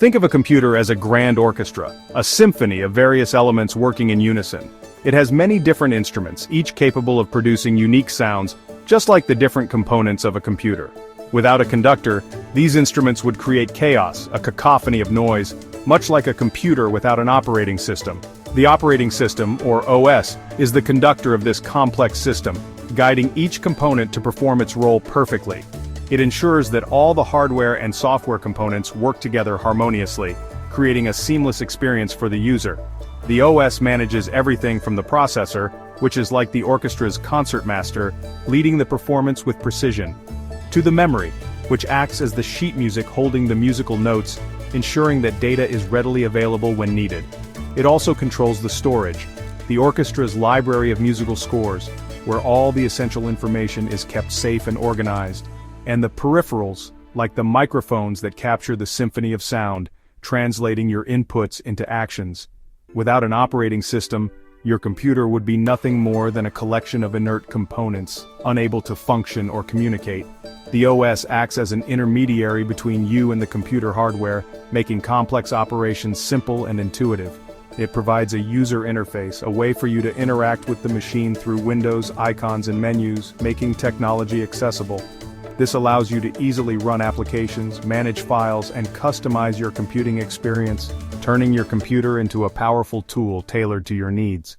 Think of a computer as a grand orchestra, a symphony of various elements working in unison. It has many different instruments, each capable of producing unique sounds, just like the different components of a computer. Without a conductor, these instruments would create chaos, a cacophony of noise, much like a computer without an operating system. The operating system, or OS, is the conductor of this complex system, guiding each component to perform its role perfectly. It ensures that all the hardware and software components work together harmoniously, creating a seamless experience for the user. The OS manages everything from the processor, which is like the orchestra's concertmaster, leading the performance with precision, to the memory, which acts as the sheet music holding the musical notes, ensuring that data is readily available when needed. It also controls the storage, the orchestra's library of musical scores, where all the essential information is kept safe and organized, and the peripherals, like the microphones that capture the symphony of sound, translating your inputs into actions. Without an operating system, your computer would be nothing more than a collection of inert components, unable to function or communicate. The OS acts as an intermediary between you and the computer hardware, making complex operations simple and intuitive. It provides a user interface, a way for you to interact with the machine through windows, icons, and menus, making technology accessible. This allows you to easily run applications, manage files, and customize your computing experience, turning your computer into a powerful tool tailored to your needs.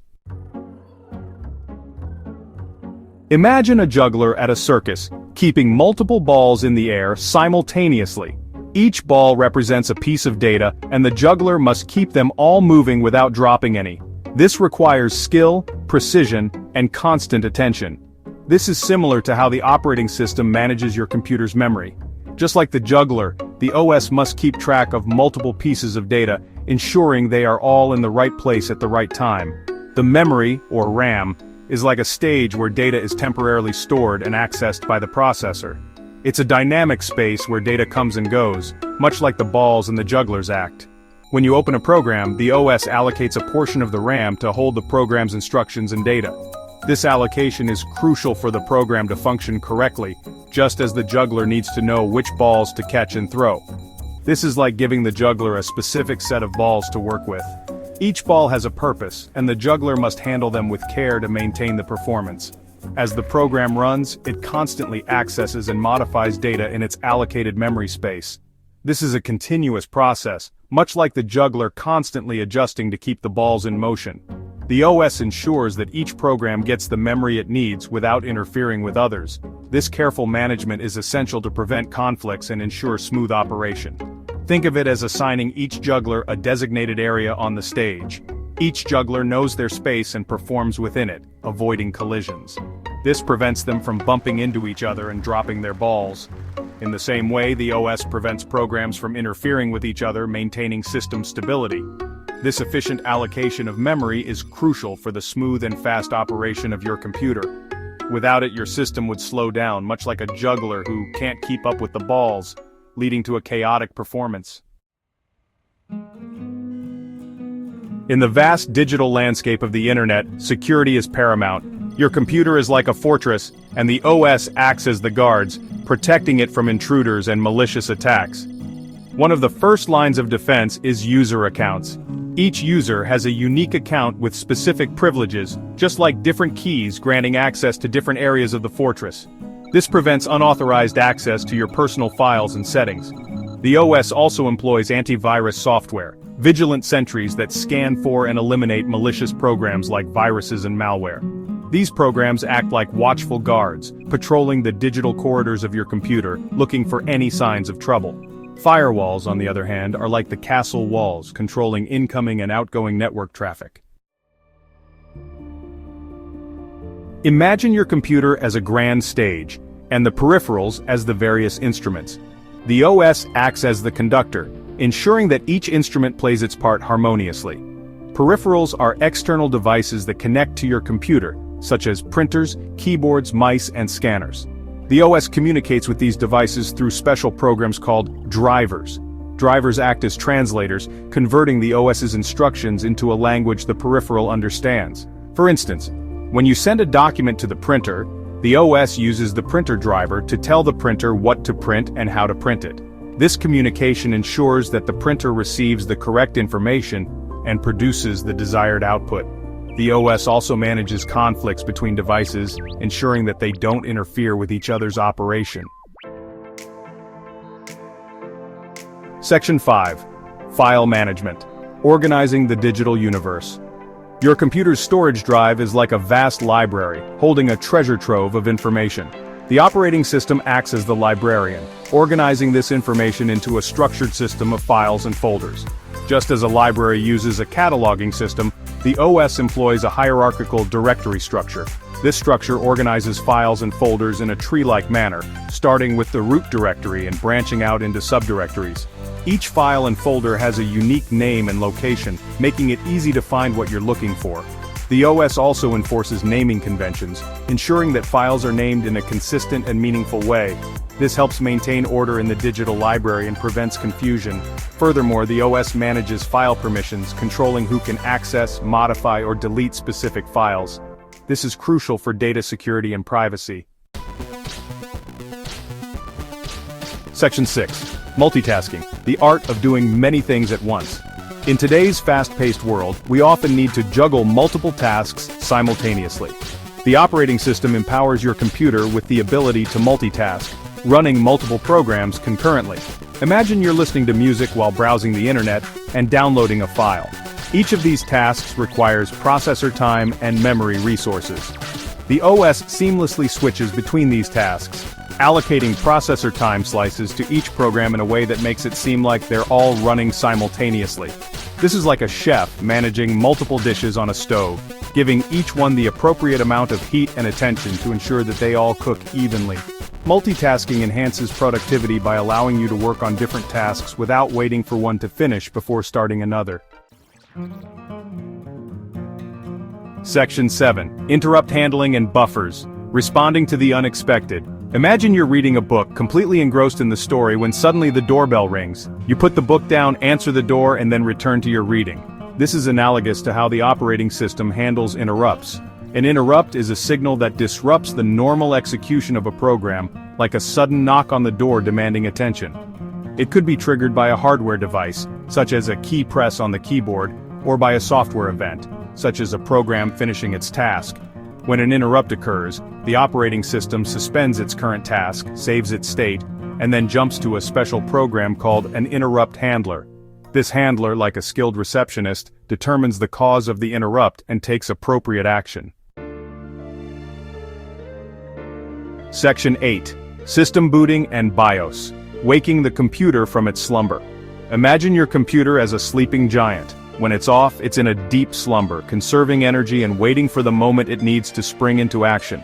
Imagine a juggler at a circus, keeping multiple balls in the air simultaneously. Each ball represents a piece of data, and the juggler must keep them all moving without dropping any. This requires skill, precision, and constant attention. This is similar to how the operating system manages your computer's memory. Just like the juggler, the OS must keep track of multiple pieces of data, ensuring they are all in the right place at the right time. The memory, or RAM, is like a stage where data is temporarily stored and accessed by the processor. It's a dynamic space where data comes and goes, much like the balls in the juggler's act. When you open a program, the OS allocates a portion of the RAM to hold the program's instructions and data. This allocation is crucial for the program to function correctly, just as the juggler needs to know which balls to catch and throw. This is like giving the juggler a specific set of balls to work with. Each ball has a purpose, and the juggler must handle them with care to maintain the performance. As the program runs, it constantly accesses and modifies data in its allocated memory space. This is a continuous process, much like the juggler constantly adjusting to keep the balls in motion. The OS ensures that each program gets the memory it needs without interfering with others. This careful management is essential to prevent conflicts and ensure smooth operation. Think of it as assigning each juggler a designated area on the stage. Each juggler knows their space and performs within it, avoiding collisions. This prevents them from bumping into each other and dropping their balls. In the same way, the OS prevents programs from interfering with each other, maintaining system stability. This efficient allocation of memory is crucial for the smooth and fast operation of your computer. Without it, your system would slow down, much like a juggler who can't keep up with the balls, leading to a chaotic performance. In the vast digital landscape of the internet, security is paramount. Your computer is like a fortress, and the OS acts as the guards, protecting it from intruders and malicious attacks. One of the first lines of defense is user accounts. Each user has a unique account with specific privileges, just like different keys granting access to different areas of the fortress. This prevents unauthorized access to your personal files and settings. The OS also employs antivirus software, vigilant sentries that scan for and eliminate malicious programs like viruses and malware. These programs act like watchful guards, patrolling the digital corridors of your computer, looking for any signs of trouble. Firewalls, on the other hand, are like the castle walls, controlling incoming and outgoing network traffic. Imagine your computer as a grand stage, and the peripherals as the various instruments. The OS acts as the conductor, ensuring that each instrument plays its part harmoniously. Peripherals are external devices that connect to your computer, such as printers, keyboards, mice, and scanners. The OS communicates with these devices through special programs called drivers. Drivers act as translators, converting the OS's instructions into a language the peripheral understands. For instance, when you send a document to the printer, the OS uses the printer driver to tell the printer what to print and how to print it. This communication ensures that the printer receives the correct information and produces the desired output. The OS also manages conflicts between devices, ensuring that they don't interfere with each other's operation. Section 5. File Management. Organizing the digital universe. Your computer's storage drive is like a vast library, holding a treasure trove of information. The operating system acts as the librarian, organizing this information into a structured system of files and folders. Just as a library uses a cataloging system, the OS employs a hierarchical directory structure. This structure organizes files and folders in a tree-like manner, starting with the root directory and branching out into subdirectories. Each file and folder has a unique name and location, making it easy to find what you're looking for. The OS also enforces naming conventions, ensuring that files are named in a consistent and meaningful way. This helps maintain order in the digital library and prevents confusion. Furthermore, the OS manages file permissions, controlling who can access, modify, or delete specific files. This is crucial for data security and privacy. Section 6. Multitasking, the art of doing many things at once. In today's fast-paced world, we often need to juggle multiple tasks simultaneously. The operating system empowers your computer with the ability to multitask, running multiple programs concurrently. Imagine you're listening to music while browsing the internet and downloading a file. Each of these tasks requires processor time and memory resources. The OS seamlessly switches between these tasks, allocating processor time slices to each program in a way that makes it seem like they're all running simultaneously. This is like a chef managing multiple dishes on a stove, giving each one the appropriate amount of heat and attention to ensure that they all cook evenly. Multitasking enhances productivity by allowing you to work on different tasks without waiting for one to finish before starting another. Section 7. Interrupt handling and buffers. Responding to the unexpected. Imagine you're reading a book, completely engrossed in the story, when suddenly the doorbell rings. You put the book down, answer the door, and then return to your reading. This is analogous to how the operating system handles interrupts. An interrupt is a signal that disrupts the normal execution of a program, like a sudden knock on the door demanding attention. It could be triggered by a hardware device, such as a key press on the keyboard, or by a software event, such as a program finishing its task. When an interrupt occurs, the operating system suspends its current task, saves its state, and then jumps to a special program called an interrupt handler. This handler, like a skilled receptionist, determines the cause of the interrupt and takes appropriate action. Section 8. System booting and BIOS. Waking the computer from its slumber. Imagine your computer as a sleeping giant. When it's off, it's in a deep slumber, conserving energy and waiting for the moment it needs to spring into action.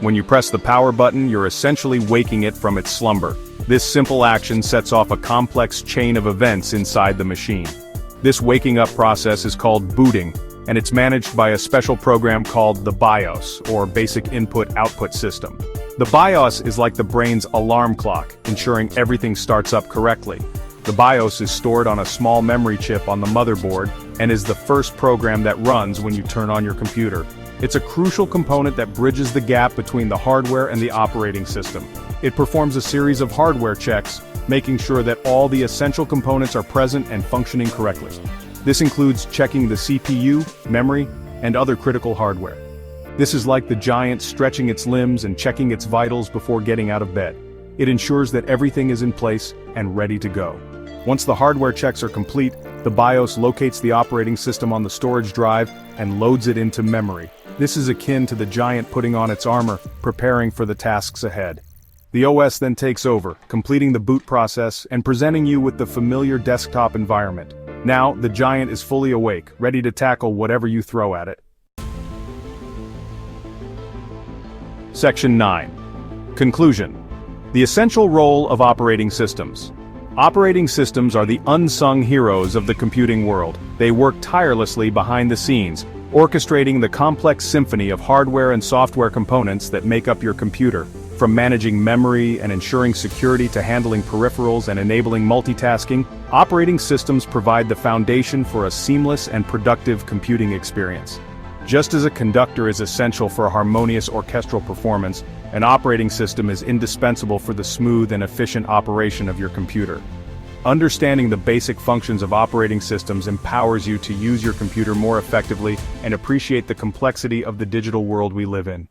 When you press the power button, you're essentially waking it from its slumber. This simple action sets off a complex chain of events inside the machine. This waking up process is called booting, and it's managed by a special program called the BIOS, or Basic Input-Output System. The BIOS is like the brain's alarm clock, ensuring everything starts up correctly. The BIOS is stored on a small memory chip on the motherboard and is the first program that runs when you turn on your computer. It's a crucial component that bridges the gap between the hardware and the operating system. It performs a series of hardware checks, making sure that all the essential components are present and functioning correctly. This includes checking the CPU, memory, and other critical hardware. This is like the giant stretching its limbs and checking its vitals before getting out of bed. It ensures that everything is in place and ready to go. Once the hardware checks are complete, the BIOS locates the operating system on the storage drive and loads it into memory. This is akin to the giant putting on its armor, preparing for the tasks ahead. The OS then takes over, completing the boot process and presenting you with the familiar desktop environment. Now, the giant is fully awake, ready to tackle whatever you throw at it. Section 9. Conclusion. The essential role of operating systems. Operating systems are the unsung heroes of the computing world. They work tirelessly behind the scenes, orchestrating the complex symphony of hardware and software components that make up your computer. From managing memory and ensuring security to handling peripherals and enabling multitasking, operating systems provide the foundation for a seamless and productive computing experience. Just as a conductor is essential for a harmonious orchestral performance, an operating system is indispensable for the smooth and efficient operation of your computer. Understanding the basic functions of operating systems empowers you to use your computer more effectively and appreciate the complexity of the digital world we live in.